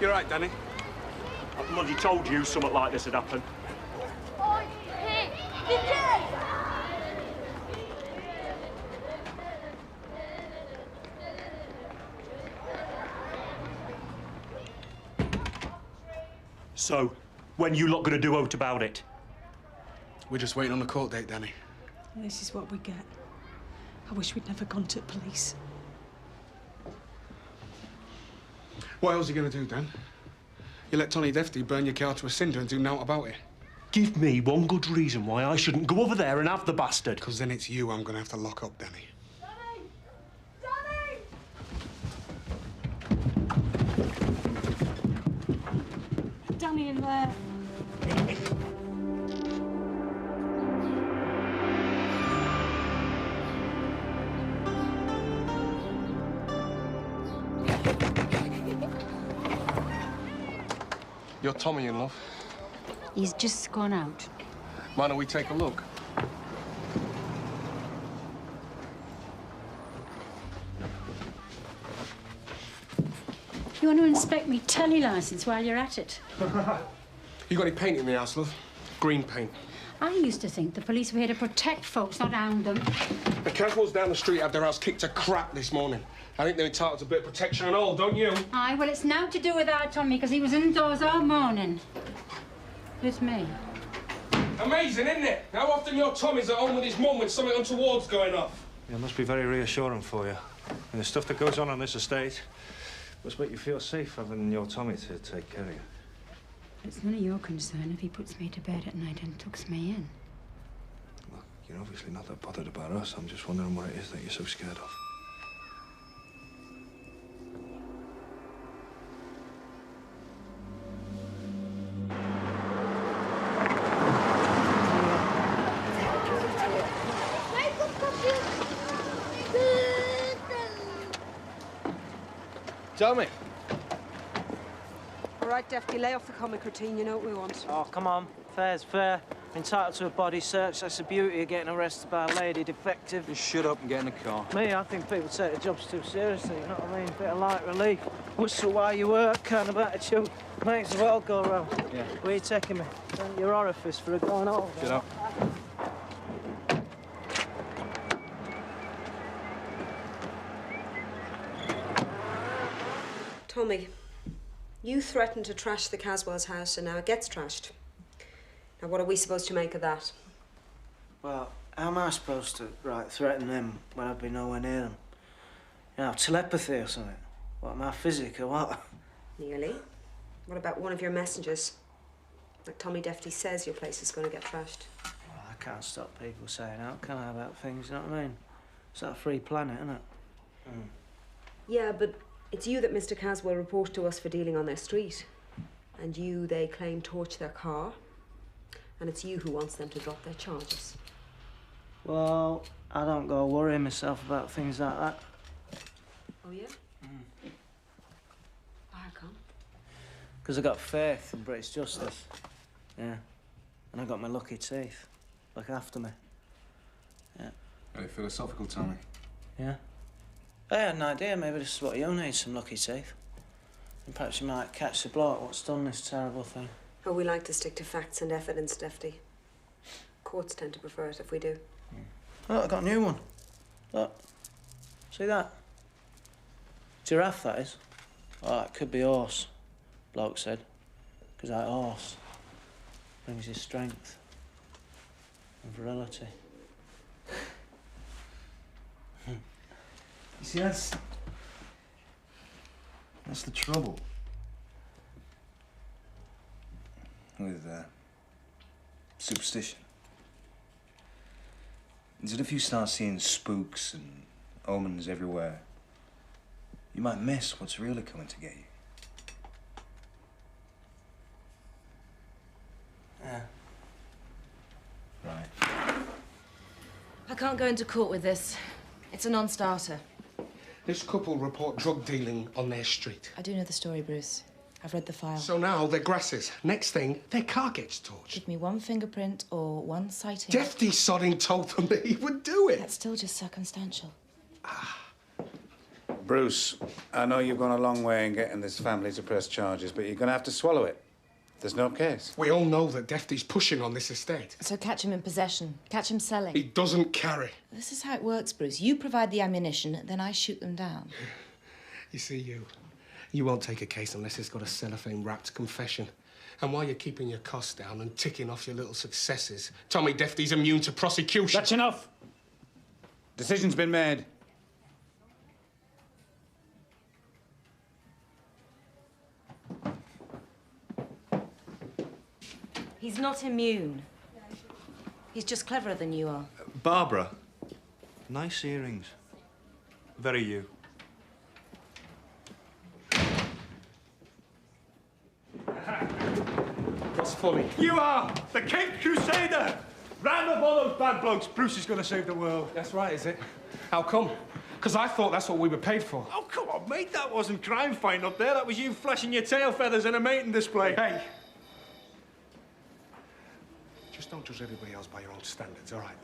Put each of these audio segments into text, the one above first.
You're right, Danny. I bloody told you something like this would happen. Oi, hey, Vicky! So, when you lot gonna do out about it? We're just waiting on the court date, Danny. This is what we get. I wish we'd never gone to police. What else are you going to do, Dan? You let Tony Defty burn your car to a cinder and do naught about it? Give me one good reason why I shouldn't go over there and have the bastard. Because then it's you I'm going to have to lock up, Danny. Danny! Danny! Danny in there. You're Tommy in love. He's just gone out. Why don't we take a look? You want to inspect me telly licence while you're at it? You got any paint in the house, love? Green paint. I used to think the police were here to protect folks, not hound them. The casuals down the street had their house kicked to crap this morning. I think they're entitled to a bit of protection and all, don't you? Aye, well, it's now to do with our Tommy, because he was indoors all morning. With me. Amazing, isn't it? How often your Tommy's at home with his mum when something untoward's going off? Yeah, it must be very reassuring for you. And the stuff that goes on this estate must make you feel safe having your Tommy to take care of you. It's none of your concern if he puts me to bed at night and tucks me in. Look, you're obviously not that bothered about us. I'm just wondering what it is that you're so scared of. Tommy. All right, Defty, lay off the comic routine. You know what we want. Oh, come on. Fair's fair. Entitled to a body search. That's the beauty of getting arrested by a lady defective. Just shut up and get in the car. Me, I think people take their jobs too seriously, you know what I mean? Bit of light relief. Whistle while you work kind of attitude. Makes the world go round. Yeah. Where you taking me? Down your orifice for a going home. Shut up. Tommy, you threatened to trash the Caswell's house, and now it gets trashed. Now, what are we supposed to make of that? Well, how am I supposed to, threaten them when I've been nowhere near them? You know, telepathy or something? What, am I physic or what? Nearly. What about one of your messengers? Like Tommy Defty says your place is going to get trashed. Well, I can't stop people saying out, can I, about things, you know what I mean? It's that free planet, isn't it? Mm. Yeah, but it's you that Mr. Caswell reported to us for dealing on their street. And you, they claim, torched their car. And it's you who wants them to drop their charges. Well, I don't go worrying myself about things like that. Oh, yeah? How come? Because I got faith in British justice. Yeah. And I got my lucky teeth. Look after me. Yeah. Very philosophical, Tommy. Yeah. I had an idea, maybe this is what you need, some lucky teeth. And perhaps you might catch the bloke what's done this terrible thing. Oh, we like to stick to facts and evidence, Defty. Courts tend to prefer it if we do. Look, I got a new one. Look. See that? Giraffe, that is. Oh, it could be horse, bloke said. Because that horse brings you strength and virility. You see, that's the trouble with superstition. Is that if you start seeing spooks and omens everywhere, you might miss what's really coming to get you. Yeah. Right. I can't go into court with this. It's a non-starter. This couple report drug dealing on their street. I do know the story, Bruce. I've read the file. So now they're grasses. Next thing, their car gets torched. Give me one fingerprint or one sighting. Defty sodding told them that he would do it. That's still just circumstantial. Bruce, I know you've gone a long way in getting this family to press charges, but you're going to have to swallow it. There's no case. We all know that Defty's pushing on this estate. So catch him in possession. Catch him selling. He doesn't carry. This is how it works, Bruce. You provide the ammunition, then I shoot them down. You see, you won't take a case unless it's got a cellophane-wrapped confession. And while you're keeping your costs down and ticking off your little successes, Tommy Defty's immune to prosecution. That's enough. Decision's been made. He's not immune. He's just cleverer than you are. Barbara, nice earrings. Very you. What's funny? You are the Cape Crusader! Round up all those bad blokes. Bruce is going to save the world. That's right, is it? How come? Because I thought that's what we were paid for. Oh, come on, mate. That wasn't crime fighting up there. That was you flashing your tail feathers in a mating display. Hey. Just don't judge everybody else by your own standards, all right,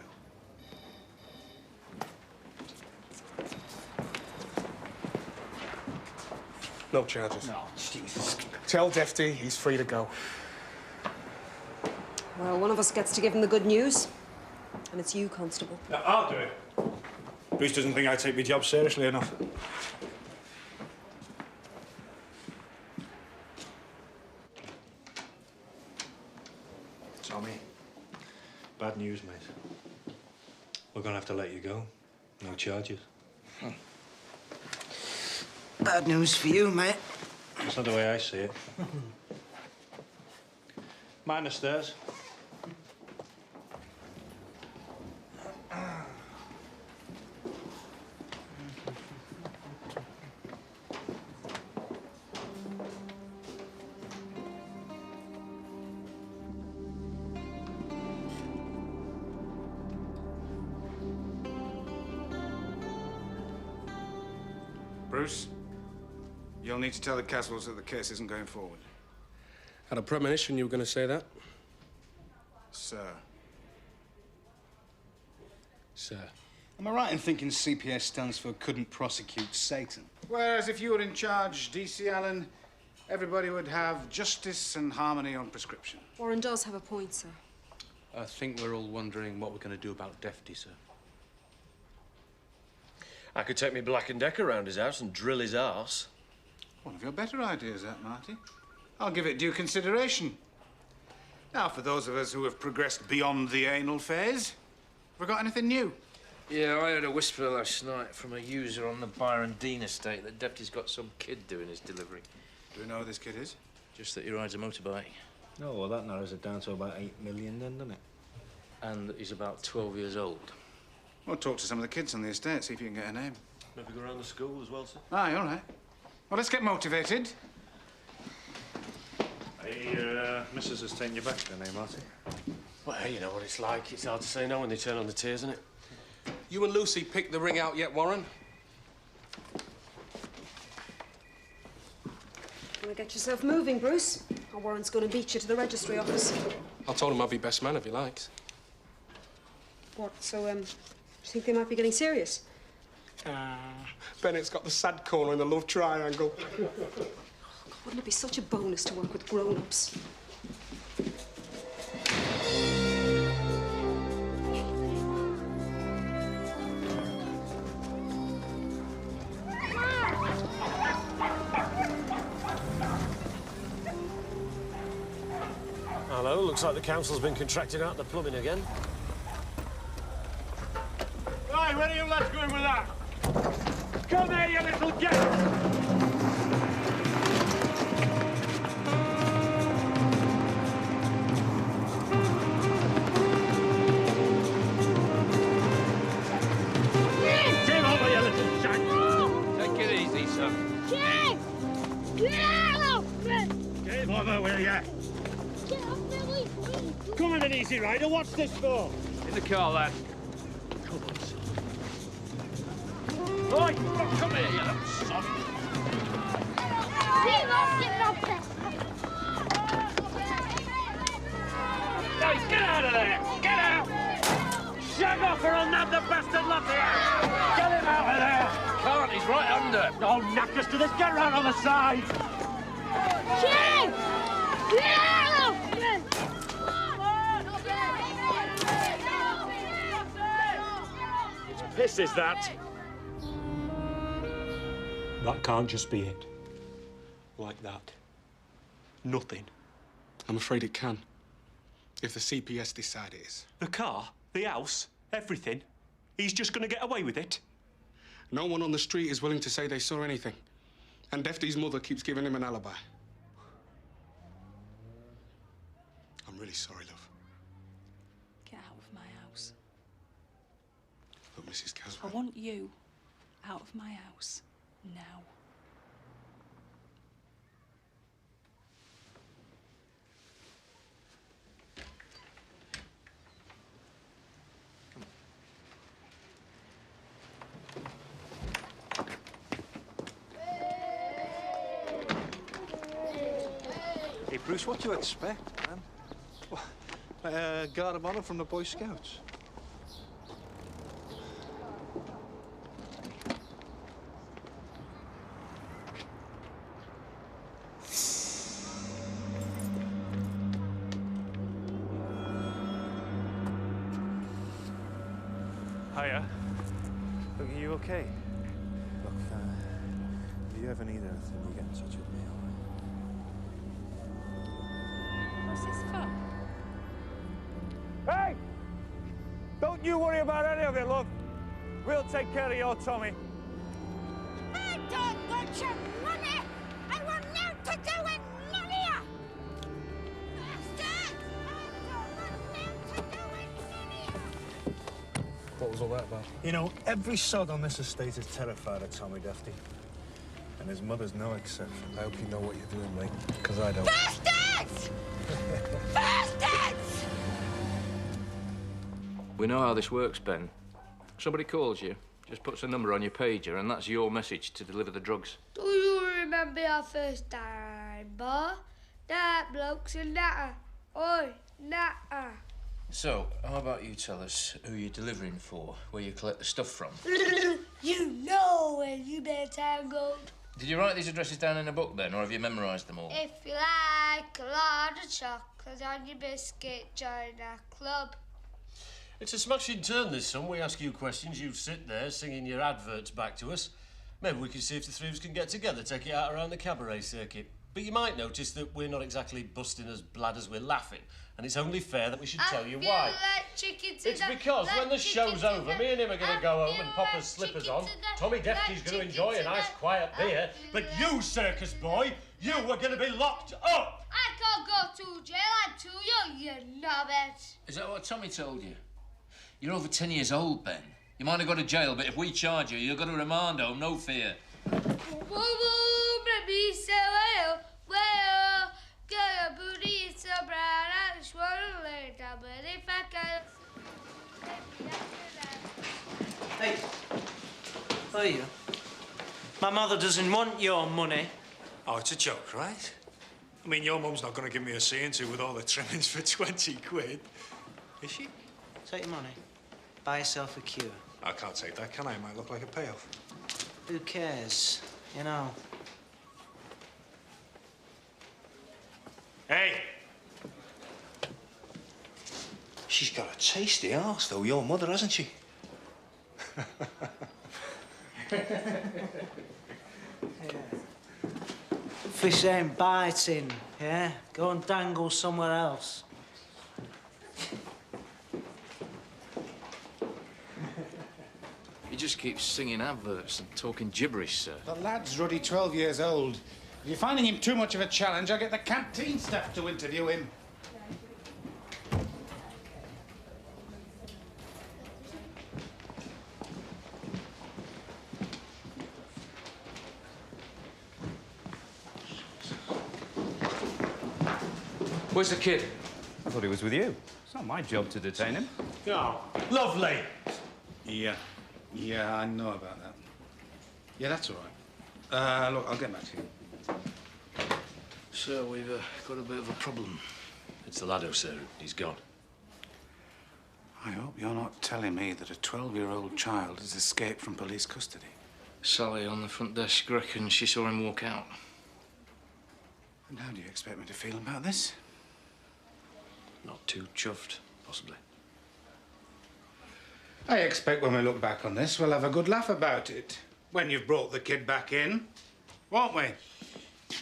Bill? No charges. No, Jesus. Tell Defty he's free to go. Well, one of us gets to give him the good news. And it's you, Constable. I'll do it. Bruce doesn't think I take my job seriously enough. Tommy, bad news, mate. We're gonna have to let you go. No charges. Bad news for you, mate. That's not the way I see it. Mind the stairs. Bruce, you'll need to tell the Caswells that the case isn't going forward. Had a premonition you were going to say that. Sir. Sir. Am I right in thinking CPS stands for couldn't prosecute Satan? Whereas if you were in charge, DC Allen, everybody would have justice and harmony on prescription. Warren does have a point, sir. I think we're all wondering what we're going to do about Defty, sir. I could take me Black & Decker round his house and drill his arse. One of your better ideas, that, Marty. I'll give it due consideration. Now, for those of us who have progressed beyond the anal phase, have we got anything new? Yeah, I heard a whisper last night from a user on the Byron Dean estate that Defty's got some kid doing his delivery. Do we know who this kid is? Just that he rides a motorbike. Oh, well, that narrows it down to about 8 million then, doesn't it? And that he's about 12 years old. We'll talk to some of the kids on the estate, see if you can get a name. Maybe go around the school as well, sir. Aye, all right. Well, let's get motivated. Hey, Mrs. has taken you back then, eh, Marty? Well, you know what it's like. It's hard to say no when they turn on the tears, isn't it? You and Lucy picked the ring out yet, Warren? Wanna get yourself moving, Bruce? Or Warren's gonna beat you to the registry office. I told him I'd be best man if he likes. What, so, do you think they might be getting serious? Bennett's got the sad corner in the love triangle. God, wouldn't it be such a bonus to work with grown-ups? Hello, looks like the council's been contracting out the plumbing again. Right, where are you lads going with that? Come here, you little git! Come on, an easy rider. What's this for? In the car, lad. Come on, son. Oi, come here, you little son. Hey, get out of there! Get out! Shag off or I'll nab the bastard lot here! Get him out of there! Can't, he's right under. there. Oh, knackers to this. Get round on the side. Jim! It's piss, is that? That can't just be it. Like that. Nothing. I'm afraid it can. If the CPS decide it is. The car, the house, everything. He's just going to get away with it. No one on the street is willing to say they saw anything. And Defty's mother keeps giving him an alibi. I'm really sorry, love. Get out of my house. Look, Mrs. I Caswell. want you out of my house now. Hey, Bruce, what do you expect, man? Guard of honor from the Boy Scouts. Hiya. Look, are you okay? Look, if you ever need anything, you get in touch with me, all right? What's this for? Hey! Don't you worry about any of it, love. We'll take care of your Tommy. I don't want your money! I want nothing to do with none of you! Bastard! I don't want nothing to do with none of you! What was all that about? You know, every sod on this estate is terrified of Tommy Defty. And his mother's no exception. I hope you know what you're doing, mate, because I don't. Bastards! Bastards! We know how this works, Ben. Somebody calls you, just puts a number on your pager, and that's your message to deliver the drugs. Do you remember our first time, boy? That bloke's a natter. Oi, natter. So, how about you tell us who you're delivering for, where you collect the stuff from? You know where you better tangled. Did you write these addresses down in a book, then, or have you memorised them all? If you like a lot of chocolate on your biscuit, join our club. It's a smashing turn, this, son. We ask you questions, you sit there singing your adverts back to us. Maybe we can see if the three of us can get together, take it out around the cabaret circuit. But you might notice that we're not exactly busting as blood as we're laughing, and it's only fair that we should tell you why. It's because when the show's over, me and him are going to go home and pop his slippers on. Tommy Defty's going to enjoy a nice quiet beer, but you, circus boy, you are going to be locked up! I can't go to jail, I'm too young, you knobbit. Is that what Tommy told you? You're over 10 years old, Ben. You might have gone to jail, but if we charge you, you'll go to remand home, no fear. Hey. Are you? My mother doesn't want your money. Oh, it's a joke, right? I mean, your mum's not going to give me a C&2 with all the trimmings for 20 quid. Is she? Take your money. Buy yourself a cure. I can't take that, can I? It might look like a payoff. Who cares? You know. Hey! She's got a tasty arse, though, your mother, hasn't she? Fish ain't biting, yeah? Go and dangle somewhere else. He just keeps singing adverts and talking gibberish, sir. The lad's ruddy 12 years old. If you're finding him too much of a challenge, I'll get the canteen staff to interview him. Where's the kid? I thought he was with you. It's not my job to detain him. Oh, lovely. Yeah, I know about that. Yeah, that's all right. Look, I'll get back to you. Sir, we've got a bit of a problem. It's the laddo, sir. He's gone. I hope you're not telling me that a 12-year-old child has escaped from police custody. Sally on the front desk reckons she saw him walk out. And how do you expect me to feel about this? Not too chuffed, possibly. I expect when we look back on this, we'll have a good laugh about it. When you've brought the kid back in, won't we?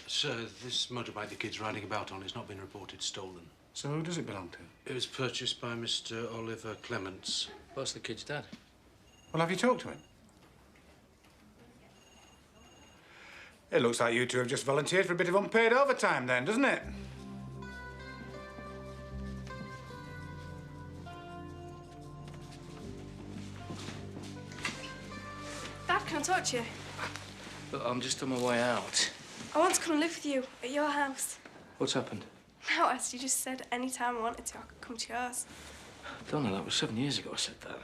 Sir, this motorbike the kid's riding about on has not been reported stolen. So who does it belong to? It was purchased by Mr. Oliver Clements. What's the kid's dad? Well, have you talked to him? It looks like you two have just volunteered for a bit of unpaid overtime then, doesn't it? Dad, can I talk to you? Look, I'm just on my way out. I want to come and live with you at your house. What's happened? No, as you just said, any time I wanted to, I could come to yours. Donna, that was 7 years ago I said that.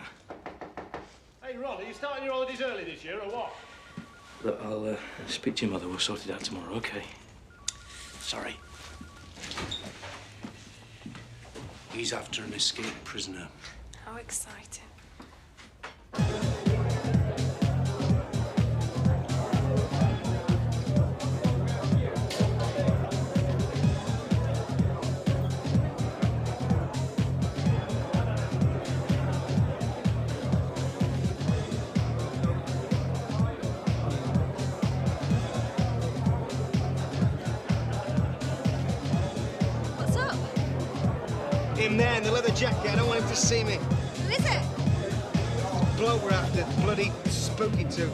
Hey, Ron, are you starting your holidays early this year, or what? Look, I'll speak to your mother. We'll sort it out tomorrow, OK? Sorry. He's after an escaped prisoner. How exciting. Him there in the leather jacket. I don't want him to see me. Who is it? Bloke we're after. Bloody spooky too.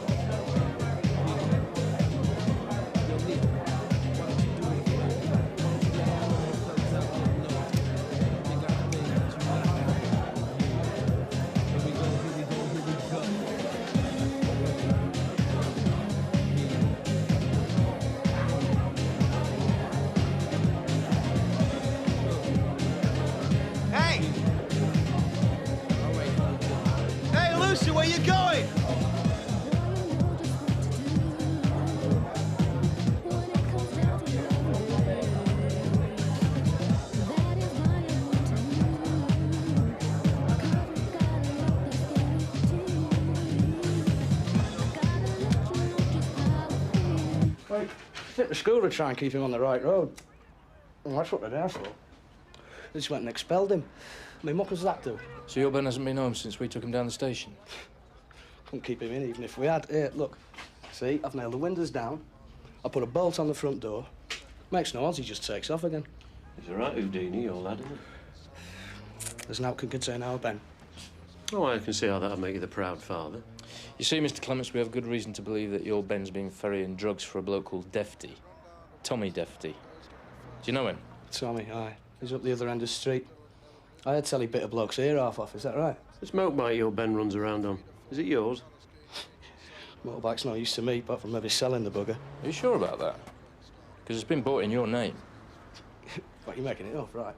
Where you going? Right. Fit the school to try and keep him on the right road. Well, that's what they're there for. They just went and expelled him. I mean, what does that do? So your Ben hasn't been home since we took him down the station? Couldn't keep him in even if we had. Here, look. See, I've nailed the windows down. I put a bolt on the front door. Makes no odds, he just takes off again. He's a right Houdini, your lad, isn't he? There's no can contain our Ben. Oh, I can see how that'll make you the proud father. You see, Mr. Clements, we have good reason to believe that your Ben's been ferrying drugs for a bloke called Defty. Tommy Defty. Do you know him? Tommy, aye. He's up the other end of the street. I heard tell he bit a bloke's ear off, is that right? This motorbike your Ben runs around on, is it yours? Motorbike's no use to me, apart from maybe selling the bugger. Are you sure about that? Because it's been bought in your name. What, you're making it up, right?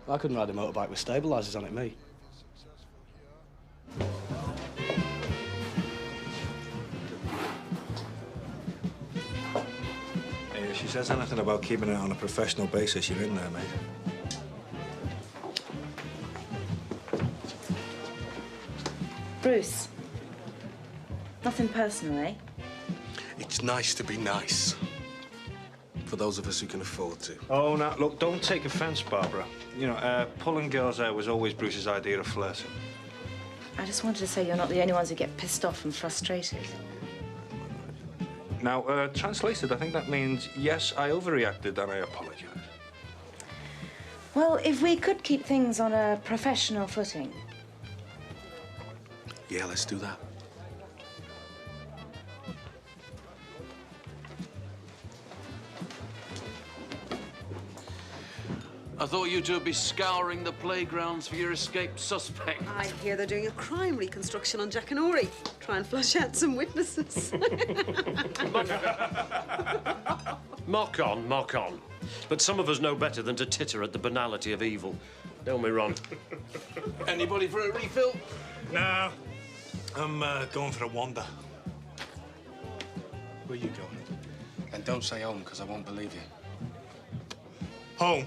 I couldn't ride a motorbike with stabilisers on it, me. Hey, if she says anything about keeping it on a professional basis, you're in there, mate. Bruce. Nothing personal, eh? It's nice to be nice. For those of us who can afford to. Oh, now, look, don't take offence, Barbara. You know, pulling girls out was always Bruce's idea of flirting. I just wanted to say you're not the only ones who get pissed off and frustrated. Now, translated, I think that means, yes, I overreacted and I apologise. Well, if we could keep things on a professional footing. Yeah, let's do that. I thought you two would be scouring the playgrounds for your escaped suspect. I hear they're doing a crime reconstruction on Jack and Ori. Try and flush out some witnesses. Mock on. But some of us know better than to titter at the banality of evil. Don't we, Ron? Anybody for a refill? No. I'm going for a wander. Where you going? And don't say home, because I won't believe you. Home?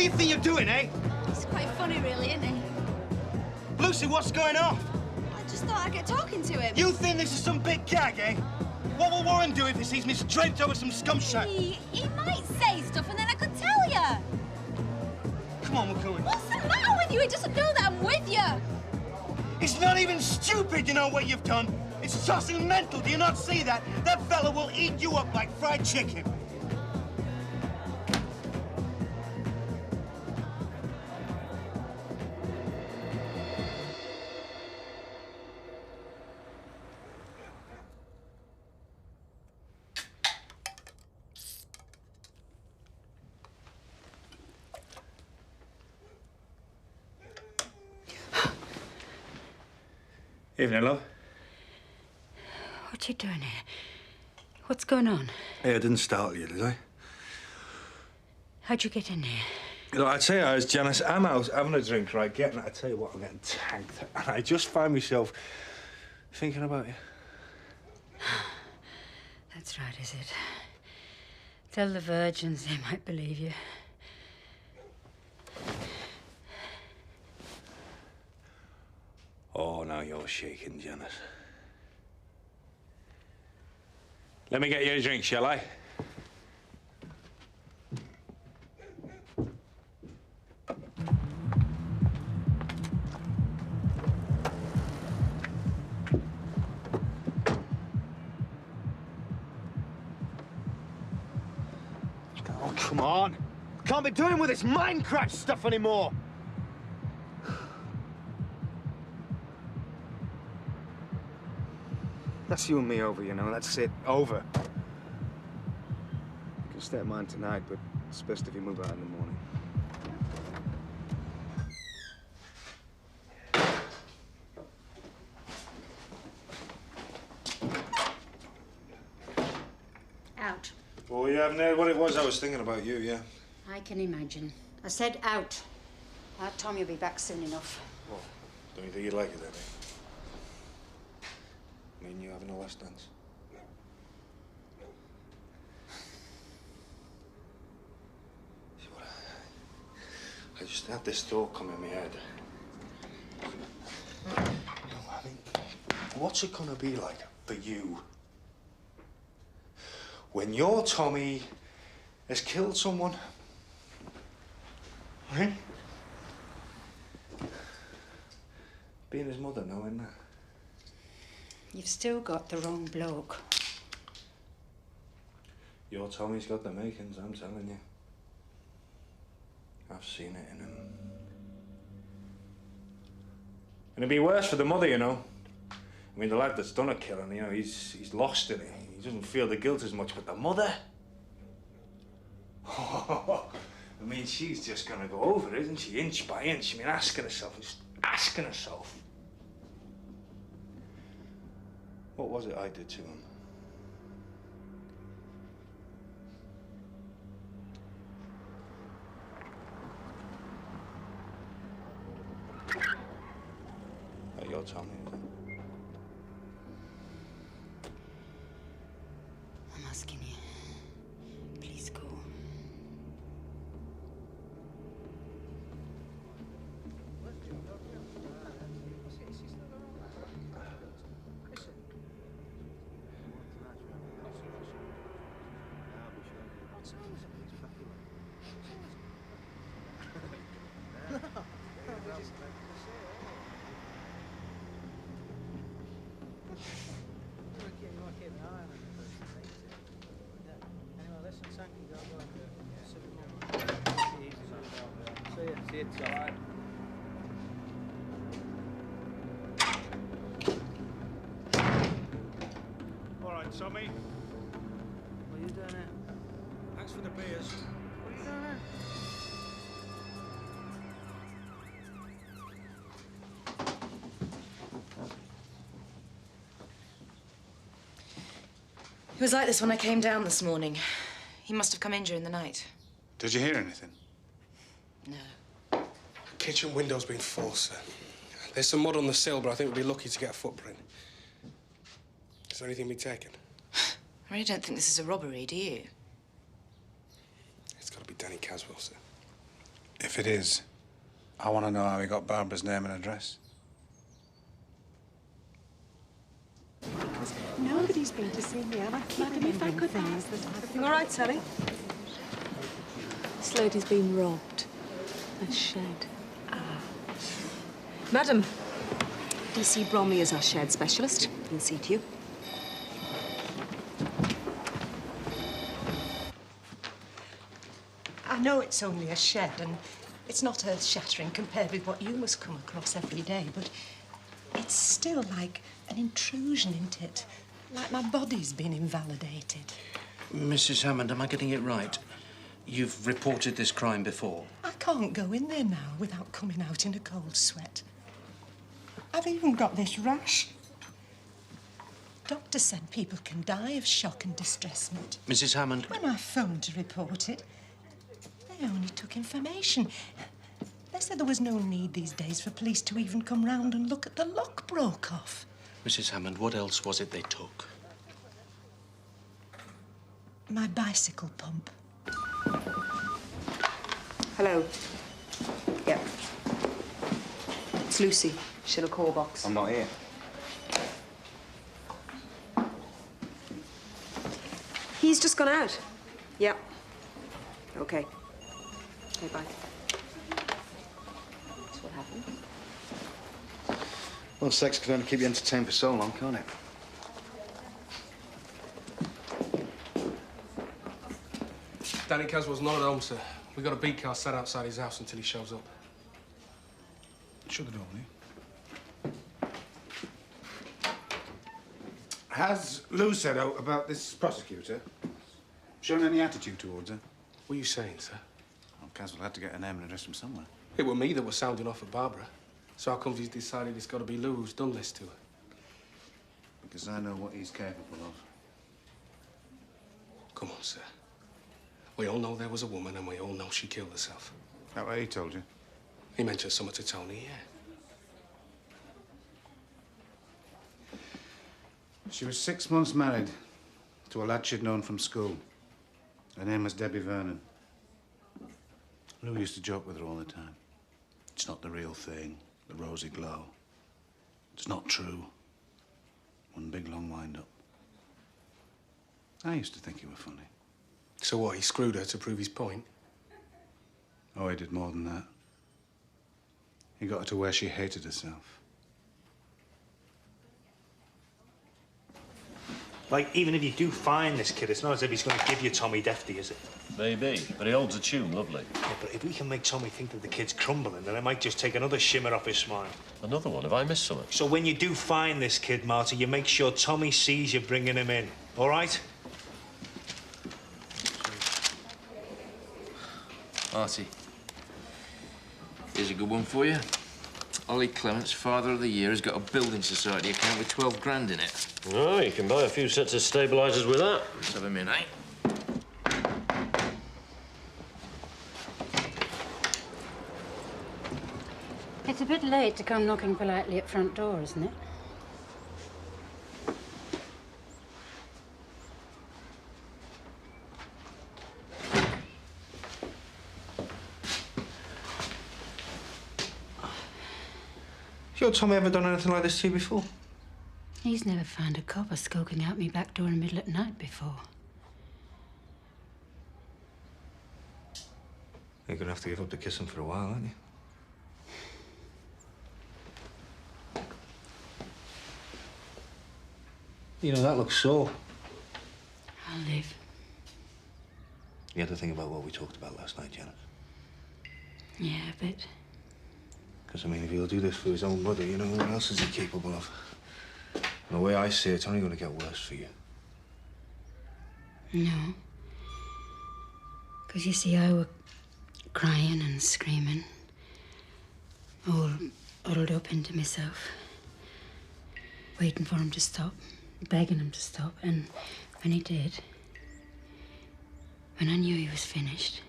do you think you're doing, eh? It's quite funny, really, isn't it? Lucy, what's going on? I just thought I'd get talking to him. You think this is some big gag, eh? What will Warren do if he sees me draped over some scum shack? He might say stuff and then I could tell you. Come on, we're going. What's the matter with you? He doesn't know that I'm with you. It's not even stupid, you know what you've done. It's tossing mental. Do you not see that? That fella will eat you up like fried chicken. Evening, love. What you doing here? What's going on? Hey, I didn't startle you, did I? How'd you get in here? Look, I tell you, I was Janice. I'm out having a drink, right? I tell you what, I'm getting tanked. And I just find myself thinking about you. That's right, is it? Tell the virgins, they might believe you. Oh, now you're shaking, Janice. Let me get you a drink, shall I? Oh, come on. Can't be doing with this Minecraft stuff anymore. That's you and me over, you know. That's it. Over. You can stay at mine tonight, but it's best if you move out in the morning. Out. Oh, you haven't heard what it was I was thinking about you, yeah? I can imagine. I said out. Tommy will be back soon enough. Well, don't you think you'd like it then, eh? I mean, you having a last dance? See what I just had this thought come in my head. You know, I mean, what's it gonna be like for you when your Tommy has killed someone? Right? Being his mother now, isn't it? You've still got the wrong bloke. Your Tommy's got the makings, I'm telling you. I've seen it in him. And it'd be worse for the mother, you know. I mean, the lad that's done a killing, you know, he's lost in it. He doesn't feel the guilt as much, but the mother? I mean, she's just gonna go over, isn't she? Inch by inch. I mean, asking herself. What was it I did to him? That your Tommy, is it? I'm asking you. Please go. All right, Tommy. What are you doing here? Thanks for the beers. What are you doing here? It was like this when I came down this morning. He must have come in during the night. Did you hear anything? No. Kitchen window's been forced, sir. There's some mud on the sill, but I think we'll be lucky to get a footprint. Is there anything be taken? I really don't think this is a robbery, do you? It's got to be Danny Caswell, sir. If it is, I want to know how he got Barbara's name and address. Nobody's been to see me, and I keep remembering things. You all right, Sally? This lady's been robbed. A shed. Madam, DC Bromley is our shed specialist. He'll see to you. I know it's only a shed, and it's not earth-shattering compared with what you must come across every day, but it's still like an intrusion into it. Like my body's been invalidated. Mrs. Hammond, am I getting it right? You've reported this crime before? I can't go in there now without coming out in a cold sweat. I've even got this rash. Doctor said people can die of shock and distressment. Mrs. Hammond. When I phoned to report it, they only took information. They said there was no need these days for police to even come round and look at the lock broke off. Mrs. Hammond, what else was it they took? My bicycle pump. Hello. Yep. It's Lucy. She'll call box. I'm not here. He's just gone out. Yep. Okay. Okay, bye. That's what happened. Well, sex can only keep you entertained for so long, can't it? Danny Caswell's not at home, sir. We've got a beat car sat outside his house until he shows up. Shut the door, will you? Has Lou said out about this prosecutor? Shown any attitude towards her? What are you saying, sir? Well, Caswell had to get a name and address from somewhere. It were me that was sounding off at Barbara. So how come he's decided it's got to be Lou who's done this to her? Because I know what he's capable of. Come on, sir. We all know there was a woman, and we all know she killed herself. That way he told you? He mentioned something to Tony, yeah. She was 6 months married to a lad she'd known from school. Her name was Debbie Vernon. Lou used to joke with her all the time. It's not the real thing, the rosy glow. It's not true. One big long wind-up. I used to think you were funny. So what, he screwed her to prove his point? Oh, he did more than that. He got her to where she hated herself. Like, even if you do find this kid, it's not as if he's going to give you Tommy Defty, is it? Maybe, but he holds a tune, lovely. Yeah, but if we can make Tommy think that the kid's crumbling, then it might just take another shimmer off his smile. Another one? Have I missed something? So when you do find this kid, Marty, you make sure Tommy sees you bringing him in, all right? Marty, here's a good one for you. Ollie Clements, Father of the Year, has got a building society account with 12 grand in it. Oh, you can buy a few sets of stabilisers with that. Let's have him in, eh? It's a bit late to come knocking politely at front door, isn't it? Your Tommy ever done anything like this to you before? He's never found a copper skulking out me back door in the middle of the night before. You're gonna have to give up the kissing for a while, aren't you? You know, that looks sore. I'll live. You had to think about what we talked about last night, Janet. Yeah, a bit. Because, I mean, if he'll do this for his own mother, you know, what else is he capable of? And the way I see it, it's only going to get worse for you. No. Because you see, I were crying and screaming, all huddled up into myself, waiting for him to stop, begging him to stop. And when he did, when I knew he was finished,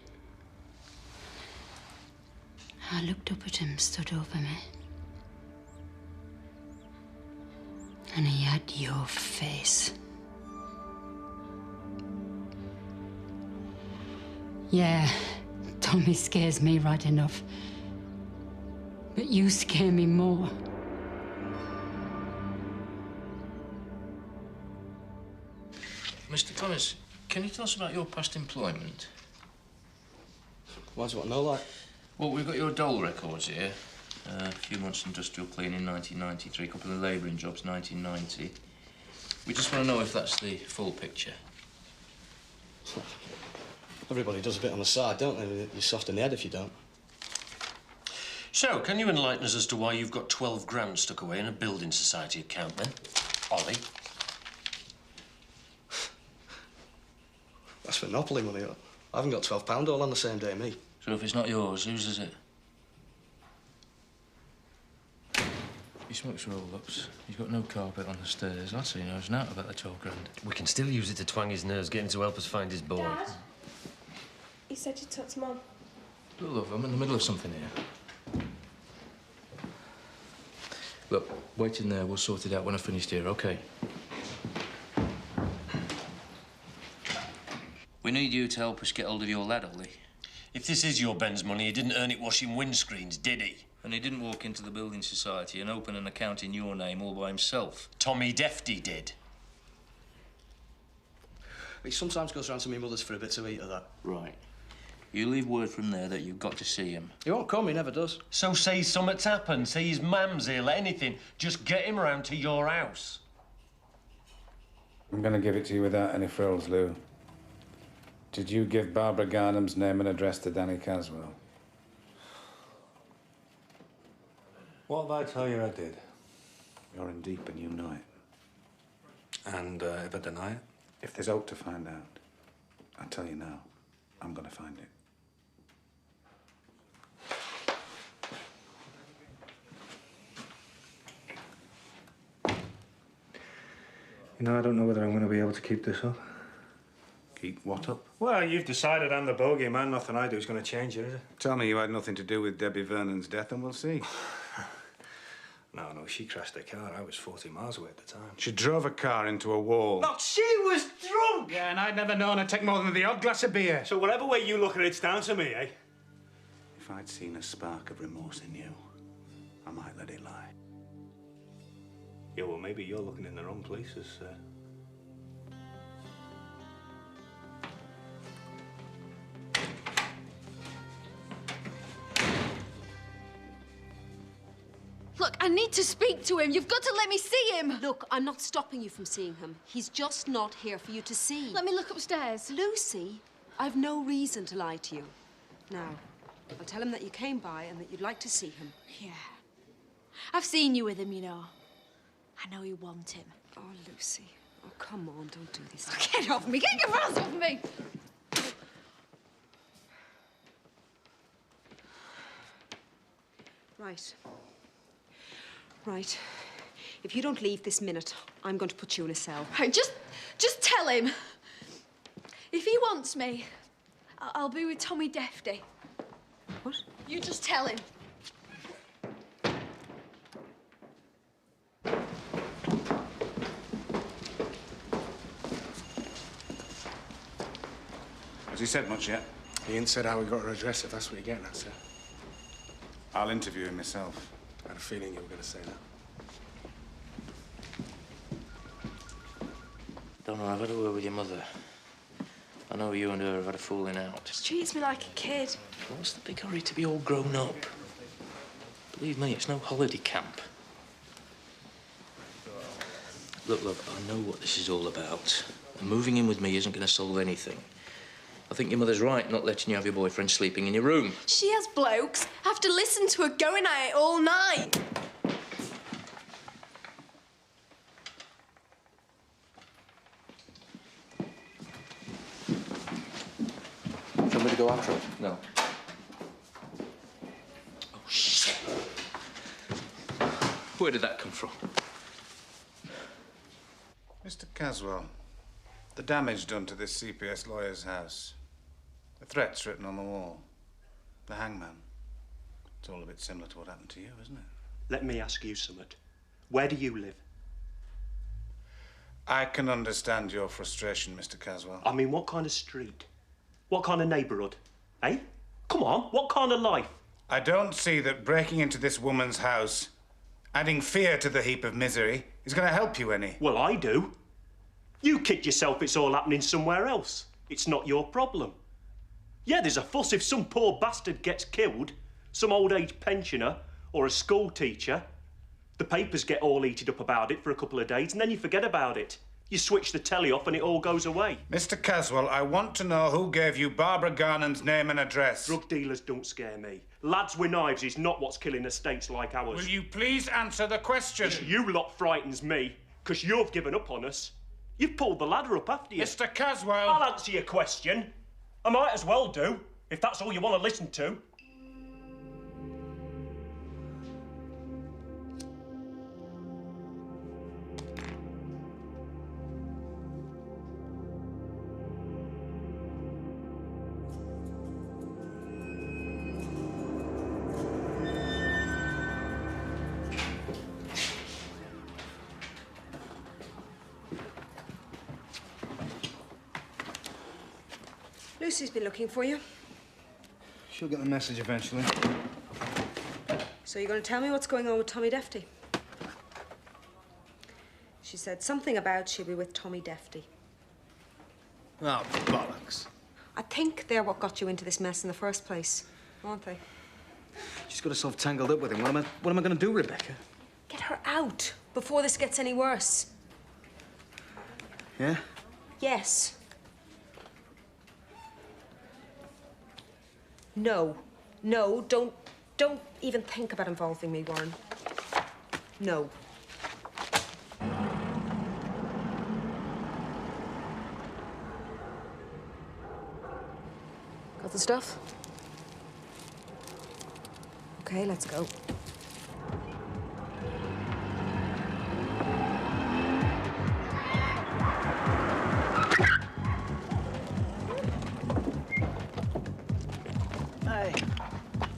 I looked up at him, stood over me. And he had your face. Yeah, Tommy scares me right enough. But you scare me more. Mr. Connors, can you tell us about your past employment? Why do you want to know, like? Well, we've got your Dole records here. A few months industrial cleaning, 1993. A couple of labouring jobs, 1990. We just want to know if that's the full picture. Everybody does a bit on the side, don't they? You're soft in the head if you don't. So, can you enlighten us as to why you've got 12 grand stuck away in a building society account, then? Ollie? That's Monopoly money. I haven't got £12 all on the same day, me. So if it's not yours, whose is it? He smokes roll-ups. He's got no carpet on the stairs. That's how he knows now about the 12 grand. We can still use it to twang his nerves, get him to help us find his boy. Dad? He said you talked to Mum. Look, love, I'm in the middle of something here. Look, wait in there. We'll sort it out when I've finished here, OK? We need you to help us get hold of your lad, Ollie. If this is your Ben's money, he didn't earn it washing windscreens, did he? And he didn't walk into the building society and open an account in your name all by himself. Tommy Defty did. He sometimes goes round to my mother's for a bit to eat of that. Right. You leave word from there that you've got to see him. He won't come, he never does. So say something's happened, say his mam's ill, anything. Just get him round to your house. I'm going to give it to you without any frills, Lou. Did you give Barbara Garnham's name and address to Danny Caswell? What if I tell you I did? You're in deep and you know it. And if I deny it? If there's hope to find out, I tell you now, I'm going to find it. You know, I don't know whether I'm going to be able to keep this up. Keep what up? Well, you've decided I'm the bogey man. Nothing I do is going to change it, is it? Tell me you had nothing to do with Debbie Vernon's death and we'll see. No, she crashed her car. I was 40 miles away at the time. She drove a car into a wall. Look, she was drunk! Yeah, and I'd never known her take more than the odd glass of beer. So whatever way you look at it, it's down to me, eh? If I'd seen a spark of remorse in you, I might let it lie. Yeah, well, maybe you're looking in the wrong places, sir. Look, I need to speak to him. You've got to let me see him. Look, I'm not stopping you from seeing him. He's just not here for you to see. Let me look upstairs. Lucy, I've no reason to lie to you. Now, I'll tell him that you came by and that you'd like to see him. Yeah. I've seen you with him, you know. I know you want him. Oh, Lucy. Oh, come on, don't do this. Get off me. Get your hands off me. Right. Right. If you don't leave this minute, I'm going to put you in a cell. Right, just tell him. If he wants me, I'll be with Tommy Defty. What? You just tell him. Has he said much yet? He ain't said how we got her address, if that's what you're getting at, sir. I'll interview him myself. I had a feeling you were going to say that. Donna, I've had a word with your mother. I know you and her have had a falling out. Just treats me like a kid. What's the big hurry to be all grown up? Believe me, it's no holiday camp. Look, love, I know what this is all about. And moving in with me isn't going to solve anything. I think your mother's right not letting you have your boyfriend sleeping in your room. She has blokes. Have to listen to her going at it all night. Do you want me to go after her? No. Oh, shit. Where did that come from? Mr. Caswell, the damage done to this CPS lawyer's house, the threats written on the wall, the hangman. It's all a bit similar to what happened to you, isn't it? Let me ask you something. Where do you live? I can understand your frustration, Mr. Caswell. I mean, what kind of street? What kind of neighbourhood? Eh? Come on, what kind of life? I don't see that breaking into this woman's house, adding fear to the heap of misery, is going to help you any. Well, I do. You kid yourself it's all happening somewhere else. It's not your problem. Yeah, there's a fuss if some poor bastard gets killed, some old-age pensioner or a school teacher. The papers get all heated up about it for a couple of days and then you forget about it. You switch the telly off and it all goes away. Mr. Caswell, I want to know who gave you Barbara Garnham's name and address. Drug dealers don't scare me. Lads with knives is not what's killing estates like ours. Will you please answer the question? It's you lot frightens me, because you've given up on us. You've pulled the ladder up after you. Mr. Caswell! I'll answer your question. I might as well do, if that's all you want to listen to. Lucy's been looking for you. She'll get the message eventually. So you're going to tell me what's going on with Tommy Defty? She said something about she'll be with Tommy Defty. Oh, bollocks. I think they're what got you into this mess in the first place, aren't they? She's got herself tangled up with him. What am I going to do, Rebecca? Get her out before this gets any worse. Yeah? Yes. No. No, don't even think about involving me, Warren. No. Got the stuff? Okay, let's go. Hey,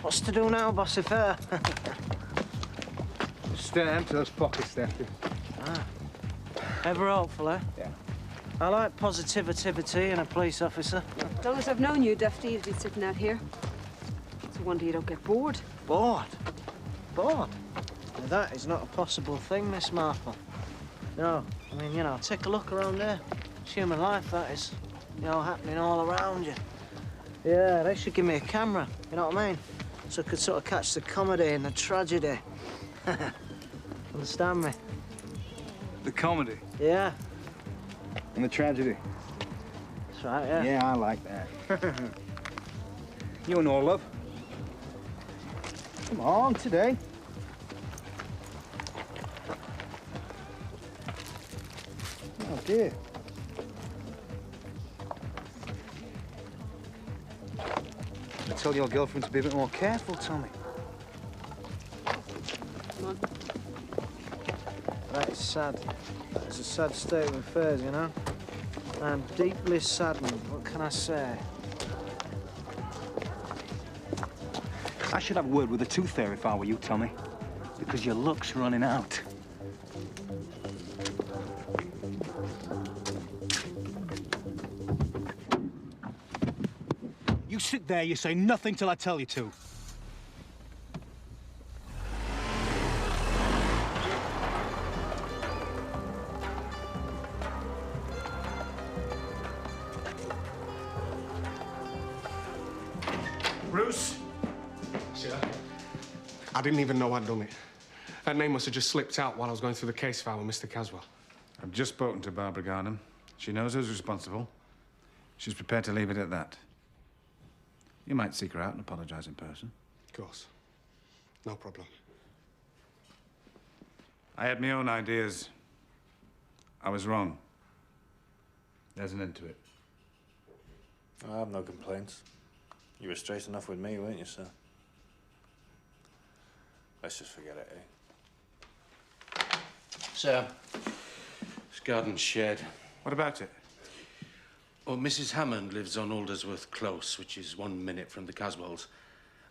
what's to do now, bossy fair? Stay empty those pockets, Defty. Ever hopeful, eh? Yeah. I like positivity in a police officer. As long as I've known you, Defty, you'd be sitting out here. It's a wonder you don't get bored. Bored? Bored? Now, that is not a possible thing, Miss Marple. No, I mean, you know, take a look around there. It's human life, that is. You know, happening all around you. Yeah, they should give me a camera, you know what I mean? So I could sort of catch the comedy and the tragedy. Understand me? The comedy? Yeah. And the tragedy? That's right, yeah. Yeah, I like that. You know, love. Come on, today. Oh, dear. I tell your girlfriend to be a bit more careful, Tommy. Come on. That is sad. It's a sad state of affairs, you know? I'm deeply saddened. What can I say? I should have a word with the tooth fairy if I were you, Tommy. Because your luck's running out. You sit there, you say nothing till I tell you to. Bruce? Sir? I didn't even know I'd done it. That name must have just slipped out while I was going through the case file with Mr. Caswell. I've just spoken to Barbara Garnham. She knows who's responsible. She's prepared to leave it at that. You might seek her out and apologize in person. Of course. No problem. I had my own ideas. I was wrong. There's an end to it. I have no complaints. You were straight enough with me, weren't you, sir? Let's just forget it, eh? Sir, it's garden shed. What about it? Well, Mrs. Hammond lives on Aldersworth Close, which is 1 minute from the Caswells.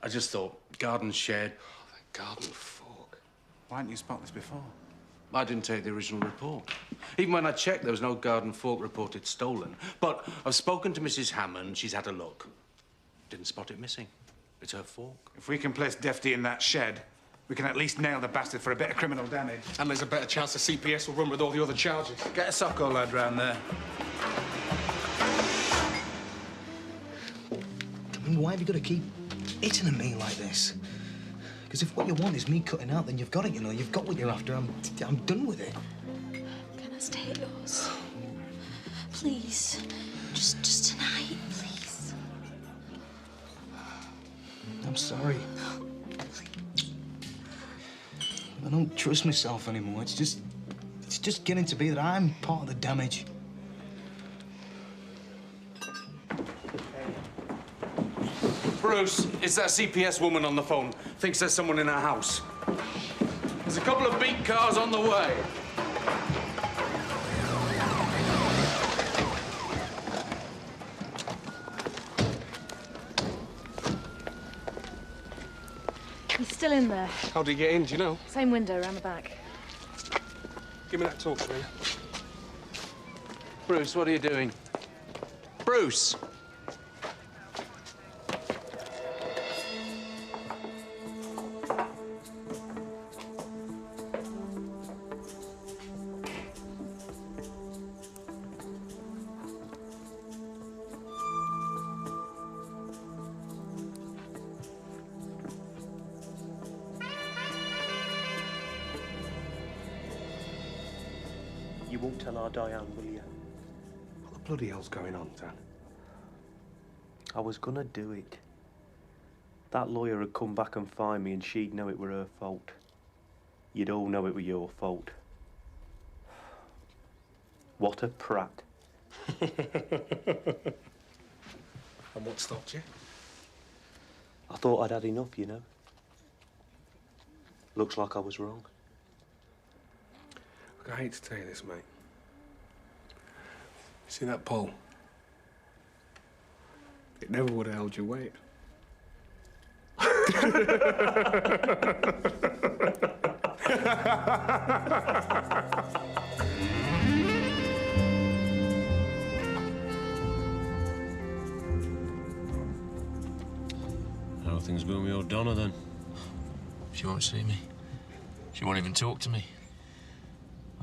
I just thought, garden shed. Oh, the garden fork. Why didn't you spot this before? I didn't take the original report. Even when I checked, there was no garden fork reported stolen. But I've spoken to Mrs. Hammond. She's had a look. Didn't spot it missing. It's her fault. If we can place Defty in that shed, we can at least nail the bastard for a bit of criminal damage. And there's a better chance the CPS will run with all the other charges. Get a Socko lad round there. I mean, why have you got to keep hitting at me like this? Because if what you want is me cutting out, then you've got it, you know. You've got what you're after. I'm done with it. Can I stay at yours? Please. Just tonight, please. I'm sorry. I don't trust myself anymore. It's just getting to be that I'm part of the damage. Bruce, it's that CPS woman on the phone. Thinks there's someone in her house. There's a couple of beat cars on the way. He's still in there. How did he get in, do you know? Same window, around the back. Give me that torch, will you? Bruce, what are you doing? Bruce! You won't tell our Diane, will you? What the bloody hell's going on, Dan? I was gonna do it. That lawyer would come back and find me and she'd know it were her fault. You'd all know it were your fault. What a prat. And what stopped you? I thought I'd had enough, you know. Looks like I was wrong. Look, I hate to tell you this, mate. You see that pole? It never would have held your weight. How are things going with your Donna, then? She won't see me. She won't even talk to me.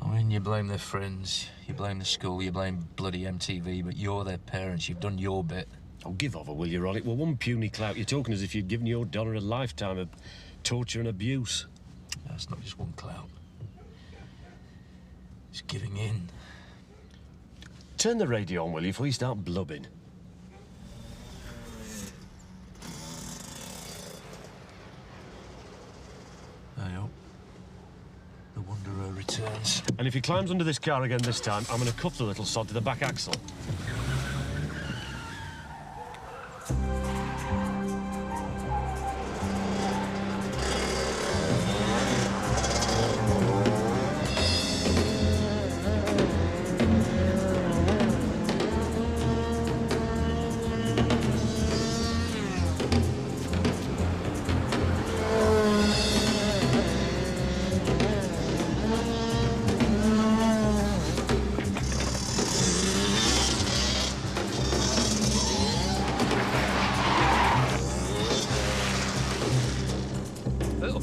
I mean, you blame their friends, you blame the school, you blame bloody MTV, but you're their parents. You've done your bit. Oh, give over, will you, Rollick? Well, one puny clout. You're talking as if you'd given your Donna a lifetime of torture and abuse. That's not just one clout. It's giving in. Turn the radio on, will you, before you start blubbing? I hope the Wanderer returns. And if he climbs under this car again this time, I'm going to cuff the little sod to the back axle.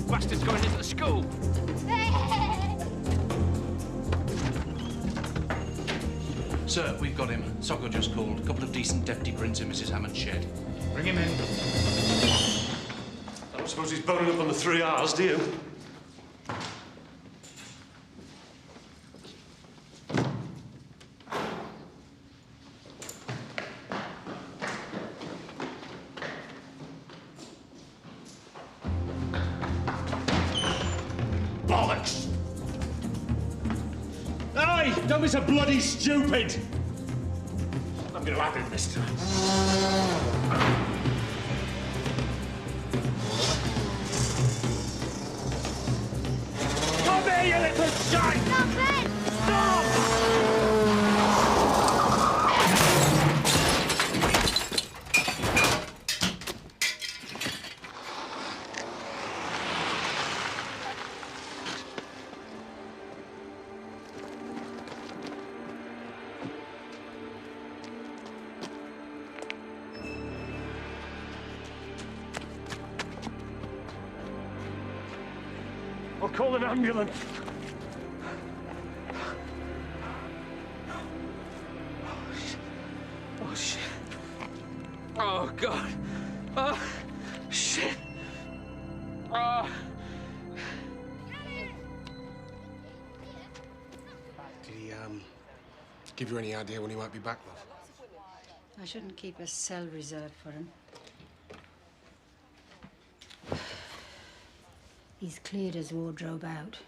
Bastard's going into the school. Sir, we've got him. Socko just called. A couple of decent Defty prints in Mrs. Hammond's shed. Bring him in. I don't suppose he's boning up on the 3 R's, do you? Bollocks! Aye, don't be so bloody stupid! I'm gonna have it this time. Come here, you little shite! Stop it! Stop! call an ambulance. Oh, shit. Oh, God. Oh, shit. Oh. Did he, give you any idea when he might be back, love? I shouldn't keep a cell reserved for him. He's cleared his wardrobe out.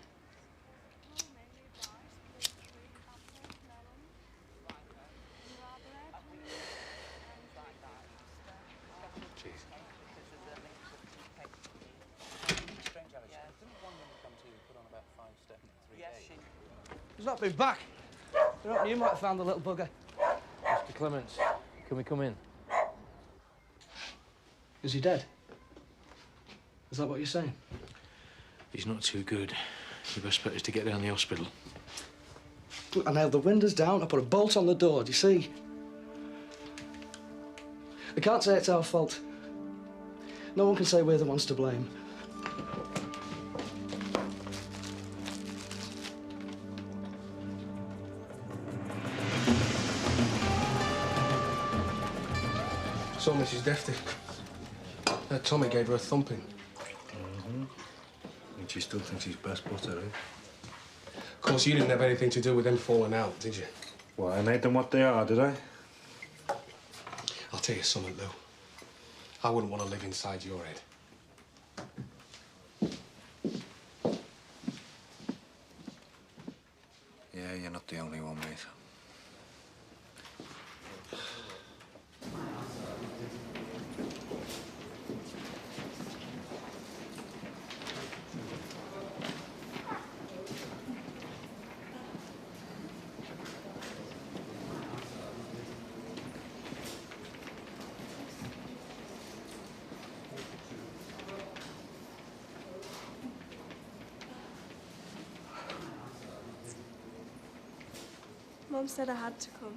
He's not been back. You might have found the little bugger. Mr. Clements, can we come in? Is he dead? Is that what you're saying? He's not too good. Your best bet is to get down the hospital. I nailed the windows down, I put a bolt on the door, do you see? I can't say it's our fault. No one can say we're the ones to blame. So, Mrs. Defty, Tommy gave her a thumping. And she still thinks he's best butter, eh? Of course, you didn't have anything to do with them falling out, did you? Well, I made them what they are, did I? I'll tell you something, Lou. I wouldn't want to live inside your head. Yeah, you're not the only one, mate. Mum said I had to come.